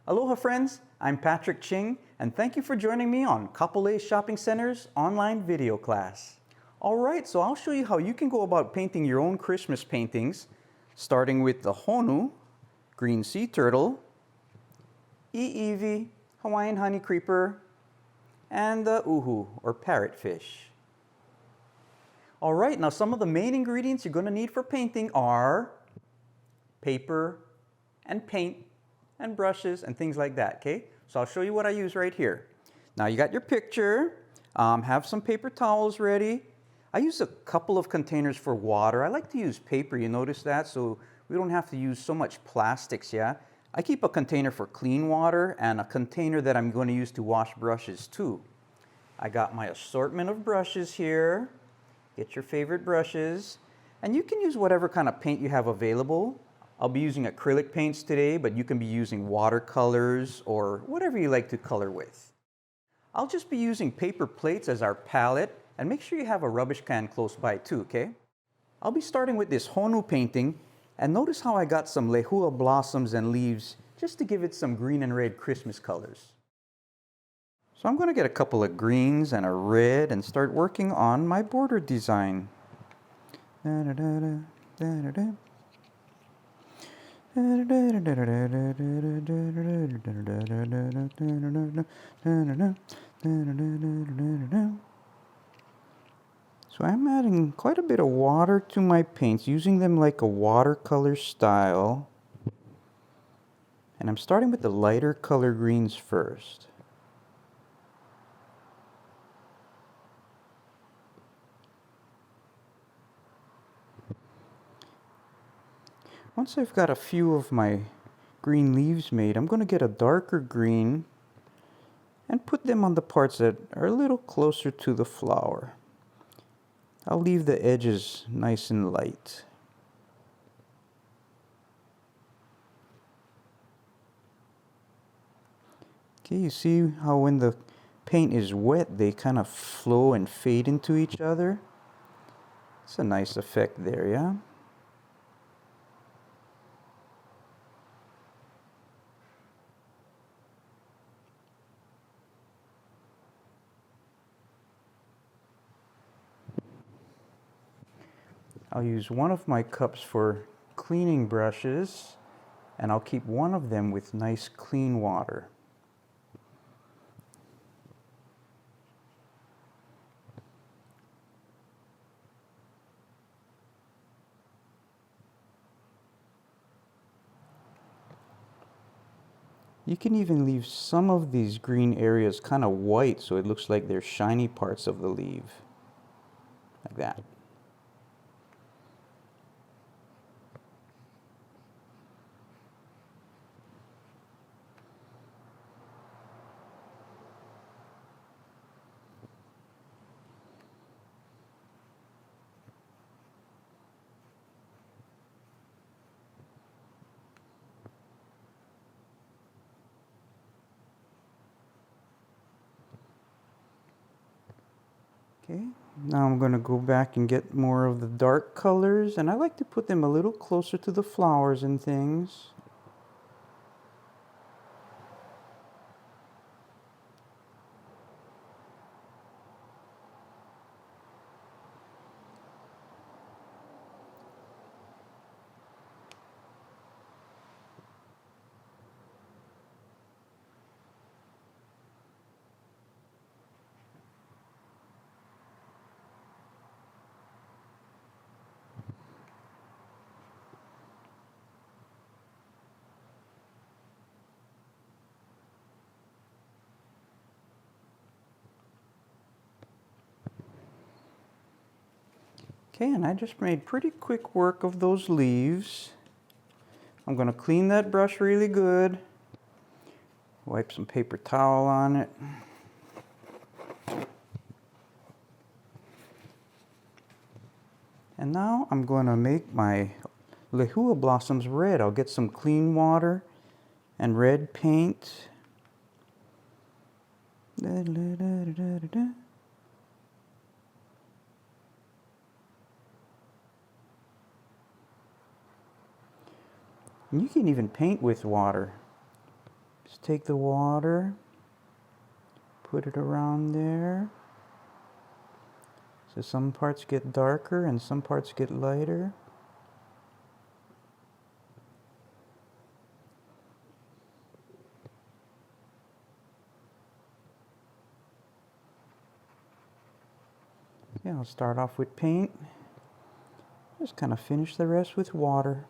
Aloha friends, I'm Patrick Ching and thank you for joining me on Kapolei Shopping Center's online video class. Alright, so I'll show you how you can go about painting your own Christmas paintings, starting with the honu, green sea turtle, i'iwi, Hawaiian honey creeper, and the uhu, or parrotfish. Alright, now some of the main ingredients you're going to need for painting are paper and paint and brushes and things like that, okay? So I'll show you what I use right here. Now you got your picture, have some paper towels ready. I use a couple of containers for water. I like to use paper, you notice that? So we don't have to use so much plastics, yeah? I keep a container for clean water and a container that I'm going to use to wash brushes too. I got my assortment of brushes here. Get your favorite brushes. And you can use whatever kind of paint you have available. I'll be using acrylic paints today, but you can be using watercolors or whatever you like to color with. I'll just be using paper plates as our palette, and make sure you have a rubbish can close by too, okay? I'll be starting with this honu painting, and notice how I got some lehua blossoms and leaves just to give it some green and red Christmas colors. So I'm going to get a couple of greens and a red and start working on my border design. So I'm adding quite a bit of water to my paints, using them like a watercolor style. And I'm starting with the lighter color greens first. Once I've got a few of my green leaves made, I'm going to get a darker green and put them on the parts that are a little closer to the flower. I'll leave the edges nice and light. Okay, you see how when the paint is wet, they kind of flow and fade into each other? It's a nice effect there, yeah? I'll use one of my cups for cleaning brushes, and I'll keep one of them with nice clean water. You can even leave some of these green areas kind of white so it looks like they're shiny parts of the leaf, like that. Okay, now I'm going to go back and get more of the dark colors, and I like to put them a little closer to the flowers and things. Okay, and I just made pretty quick work of those leaves. I'm going to clean that brush really good. Wipe some paper towel on it. And now I'm going to make my lehua blossoms red. I'll get some clean water and red paint. You can even paint with water. Just take the water, put it around there. So some parts get darker and some parts get lighter. Yeah, I'll start off with paint. Just kind of finish the rest with water.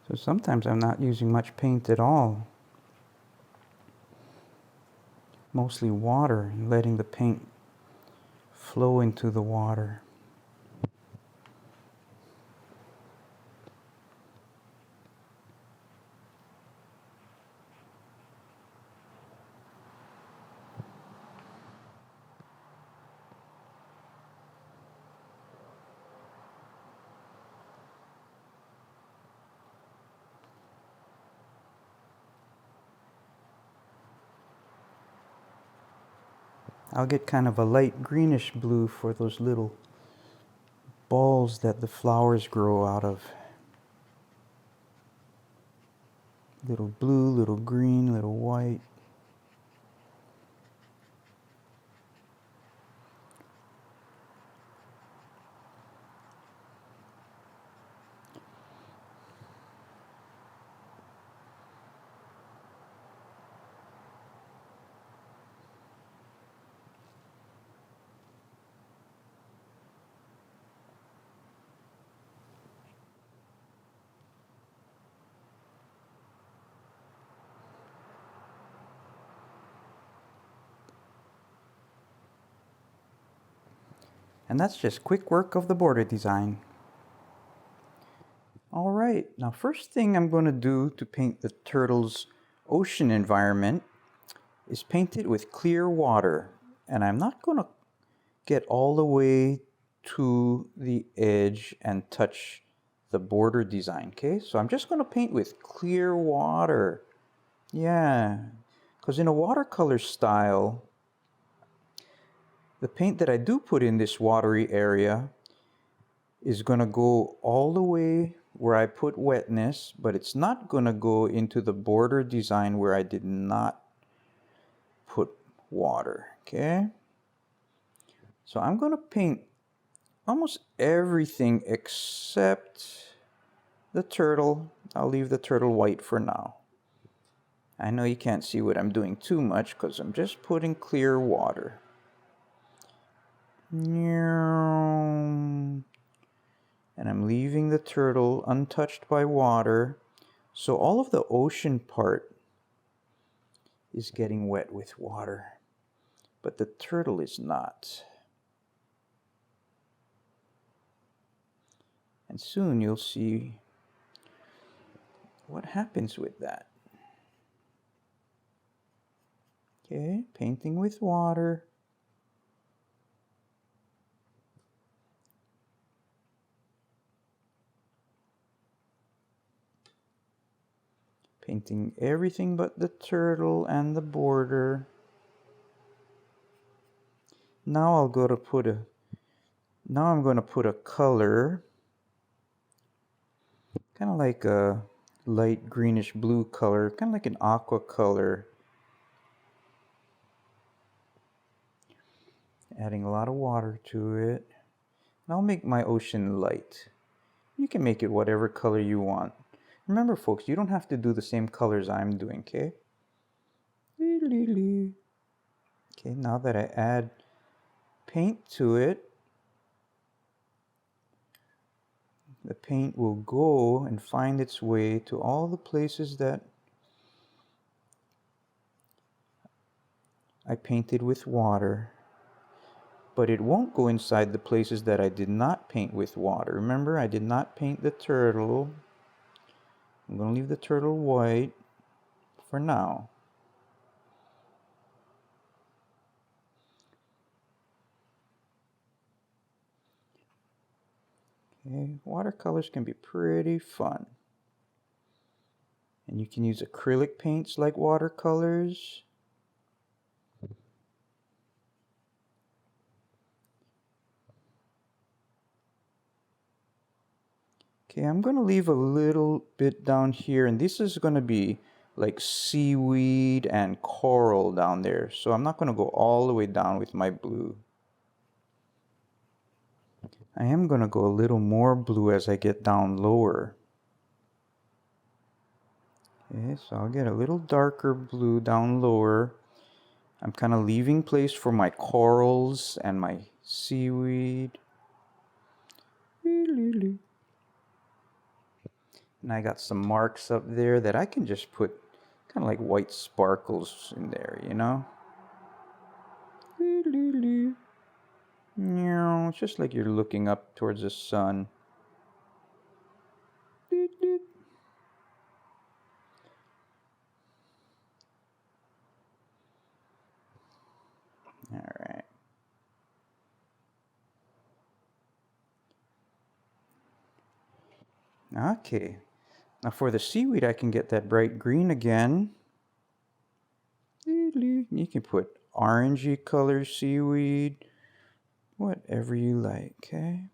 So sometimes I'm not using much paint at all. Mostly water, and letting the paint flow into the water. I'll get kind of a light greenish blue for those little balls that the flowers grow out of. Little blue, little green, little white. And that's just quick work of the border design. All right, now first thing I'm going to do to paint the turtle's ocean environment is paint it with clear water. And I'm not going to get all the way to the edge and touch the border design, okay? So I'm just going to paint with clear water. Yeah, because in a watercolor style, the paint that I do put in this watery area is going to go all the way where I put wetness, but it's not going to go into the border design where I did not put water, okay? So I'm going to paint almost everything except the turtle. I'll leave the turtle white for now. I know you can't see what I'm doing too much because I'm just putting clear water. And I'm leaving the turtle untouched by water. So all of the ocean part is getting wet with water, but the turtle is not. And soon you'll see what happens with that. Okay, painting with water. Painting everything but the turtle and the border. Now I'm going to put a color, kind of like a light greenish blue color, kind of like an aqua color. Adding a lot of water to it. And I'll make my ocean light. You can make it whatever color you want. Remember folks, you don't have to do the same colors I'm doing, okay? Okay, now that I add paint to it, the paint will go and find its way to all the places that I painted with water. But it won't go inside the places that I did not paint with water. Remember, I did not paint the turtle. I'm going to leave the turtle white for now. Okay, watercolors can be pretty fun. And you can use acrylic paints like watercolors. Okay, I'm going to leave a little bit down here, and this is going to be like seaweed and coral down there. So I'm not going to go all the way down with my blue. I am going to go a little more blue as I get down lower. Okay, so I'll get a little darker blue down lower. I'm kind of leaving place for my corals and my seaweed. And I got some marks up there that I can just put kind of like white sparkles in there, you know? It's just like you're looking up towards the sun. All right. Okay. Now for the seaweed, I can get that bright green again. You can put orangey color seaweed, whatever you like, okay?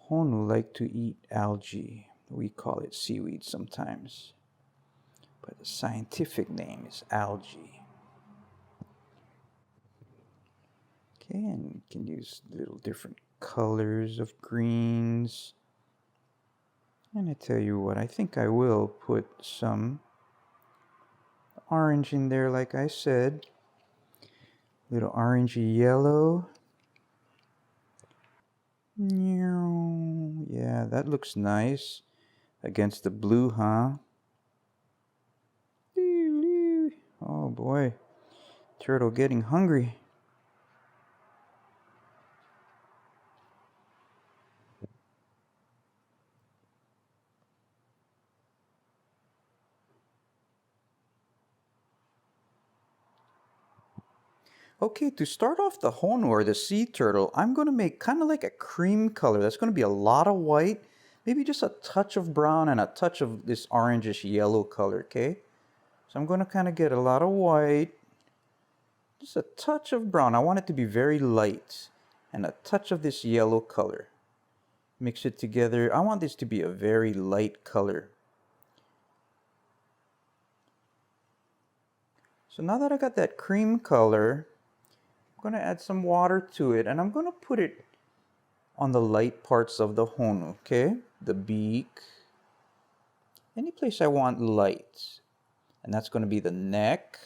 Honu like to eat algae. We call it seaweed sometimes, but the scientific name is algae. Okay, and you can use little different colors of greens. And I tell you what, I think I will put some orange in there, like I said. Little orangey yellow. Yeah, that looks nice against the blue, huh? Oh boy, turtle getting hungry. Okay, to start off the honu or the sea turtle, I'm going to make kind of like a cream color. That's going to be a lot of white, maybe just a touch of brown and a touch of this orangish yellow color, okay? So I'm going to kind of get a lot of white, just a touch of brown. I want it to be very light and a touch of this yellow color. Mix it together. I want this to be a very light color. So now that I got that cream color, I'm going to add some water to it, and I'm going to put it on the light parts of the honu, okay? The beak, any place I want light. And that's going to be the neck,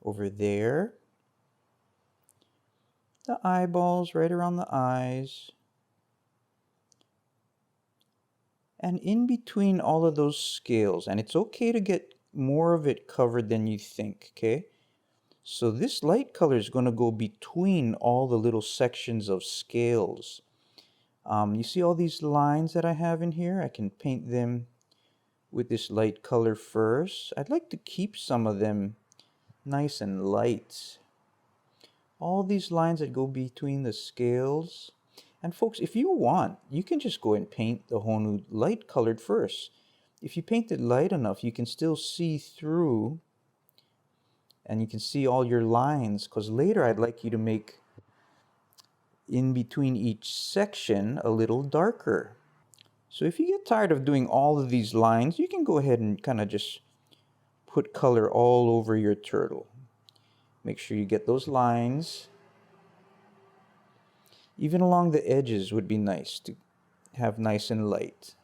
over there, the eyeballs right around the eyes, and in between all of those scales. And it's okay to get more of it covered than you think, okay? So this light color is going to go between all the little sections of scales. You see all these lines that I have in here? I can paint them with this light color first. I'd like to keep some of them nice and light. All these lines that go between the scales. And folks, if you want, you can just go and paint the honu light colored first. If you paint it light enough, you can still see through and you can see all your lines, because later I'd like you to make in between each section a little darker. So if you get tired of doing all of these lines, you can go ahead and kind of just put color all over your turtle. Make sure you get those lines. Even along the edges would be nice to have nice and light.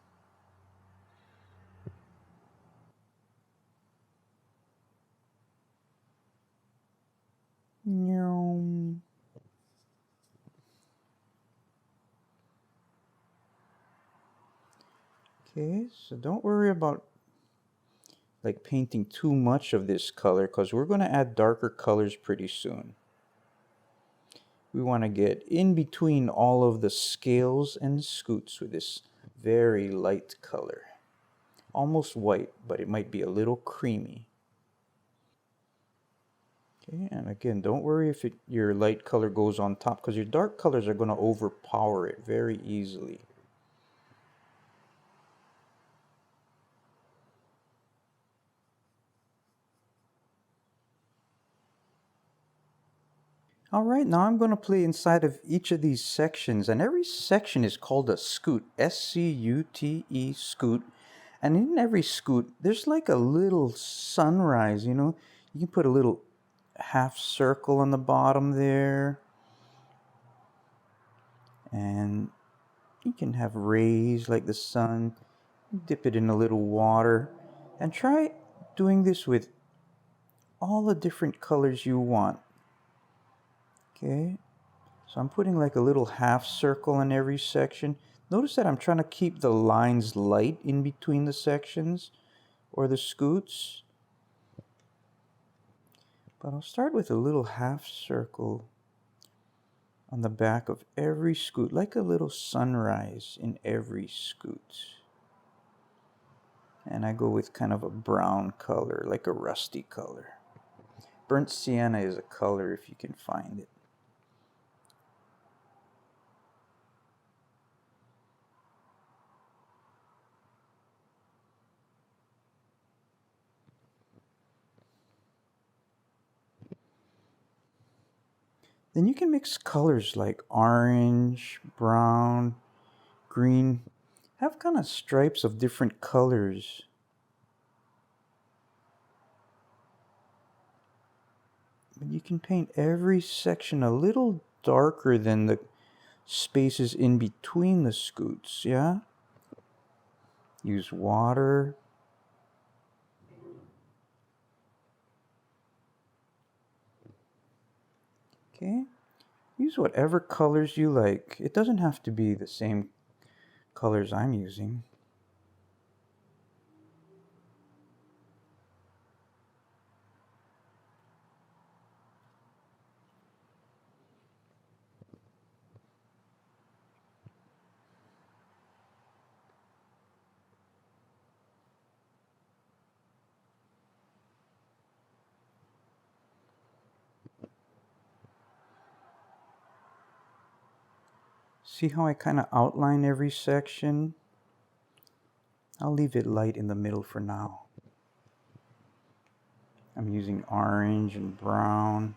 Okay, so don't worry about like painting too much of this color because we're going to add darker colors pretty soon. We want to get in between all of the scales and scoots with this very light color. Almost white, but it might be a little creamy. Okay, and again, don't worry if your light color goes on top because your dark colors are going to overpower it very easily. All right, now I'm going to play inside of each of these sections, and every section is called a scoot, S-C-U-T-E, scoot. And in every scoot, there's like a little sunrise, you know. You can put a little half circle on the bottom there. And you can have rays like the sun. Dip it in a little water. And try doing this with all the different colors you want. Okay. So I'm putting like a little half circle in every section. Notice that I'm trying to keep the lines light in between the sections or the scoots. But I'll start with a little half circle on the back of every scoot, like a little sunrise in every scoot. And I go with kind of a brown color, like a rusty color. Burnt sienna is a color if you can find it. Then you can mix colors like orange, brown, green. Have kind of stripes of different colors. But you can paint every section a little darker than the spaces in between the scoots, yeah? Use water. Okay. Use whatever colors you like. It doesn't have to be the same colors I'm using. See how I kind of outline every section? I'll leave it light in the middle for now. I'm using orange and brown.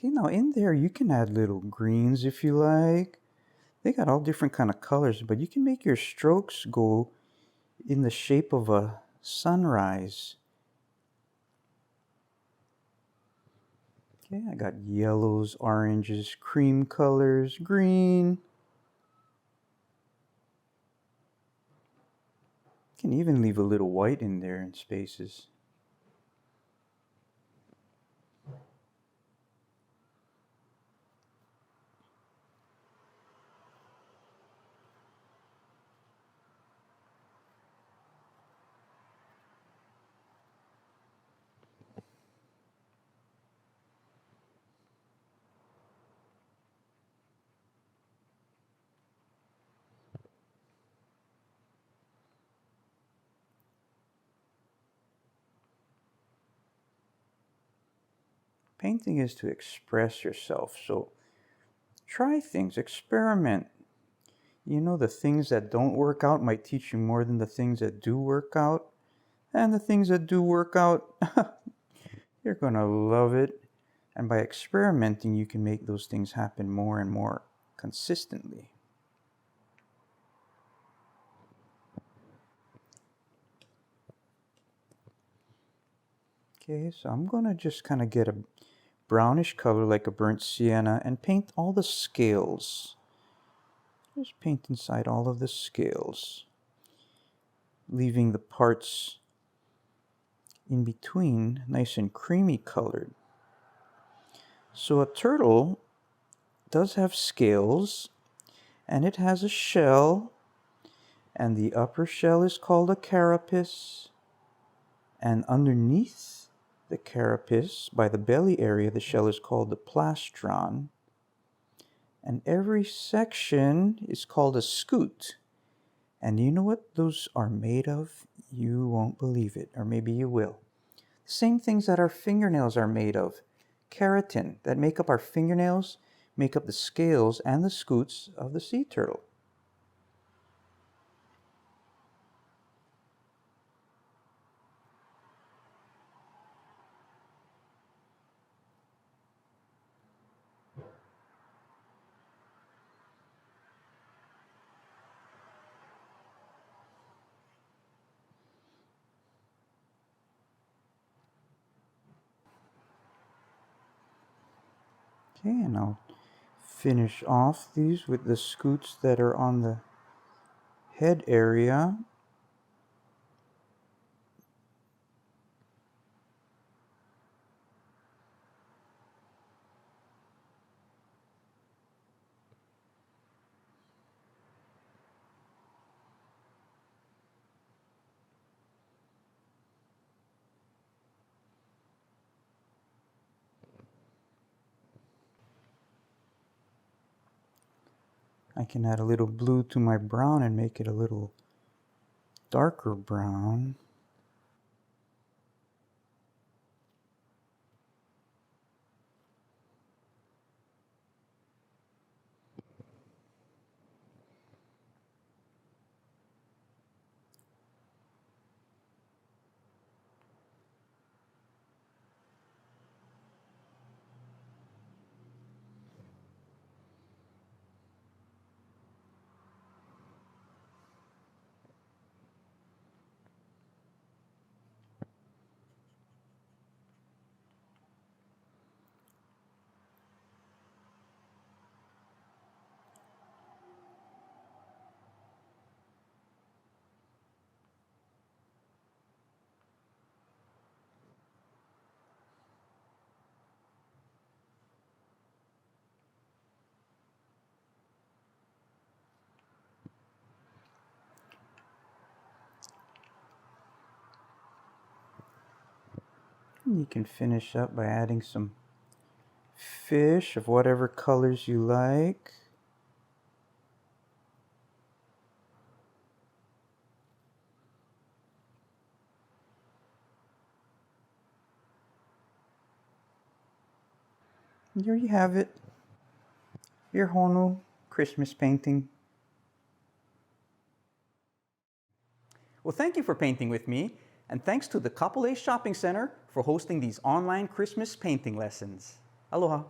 Okay, now in there you can add little greens if you like. They got all different kind of colors, but you can make your strokes go in the shape of a sunrise. Okay, I got yellows, oranges, cream colors, green. Can even leave a little white in there in spaces. Painting is to express yourself, so try things, experiment. You know, the things that don't work out might teach you more than the things that do work out. And the things that do work out, you're going to love it. And by experimenting, you can make those things happen more and more consistently. Okay, so I'm going to just kind of get a brownish color like a burnt sienna and paint all the scales. Just paint inside all of the scales, leaving the parts in between nice and creamy colored. So a turtle does have scales, and it has a shell, and the upper shell is called a carapace, and underneath the carapace, by the belly area, the shell is called the plastron, and every section is called a scute. And you know what those are made of? You won't believe it, or maybe you will. The same things that our fingernails are made of. Keratin, that make up our fingernails, make up the scales and the scutes of the sea turtle. Okay, and I'll finish off these with the scutes that are on the head area. I can add a little blue to my brown and make it a little darker brown. You can finish up by adding some fish of whatever colors you like. And there you have it, your honu Christmas painting. Well, thank you for painting with me, and thanks to the Kapolei Shopping Center for hosting these online Christmas painting lessons. Aloha.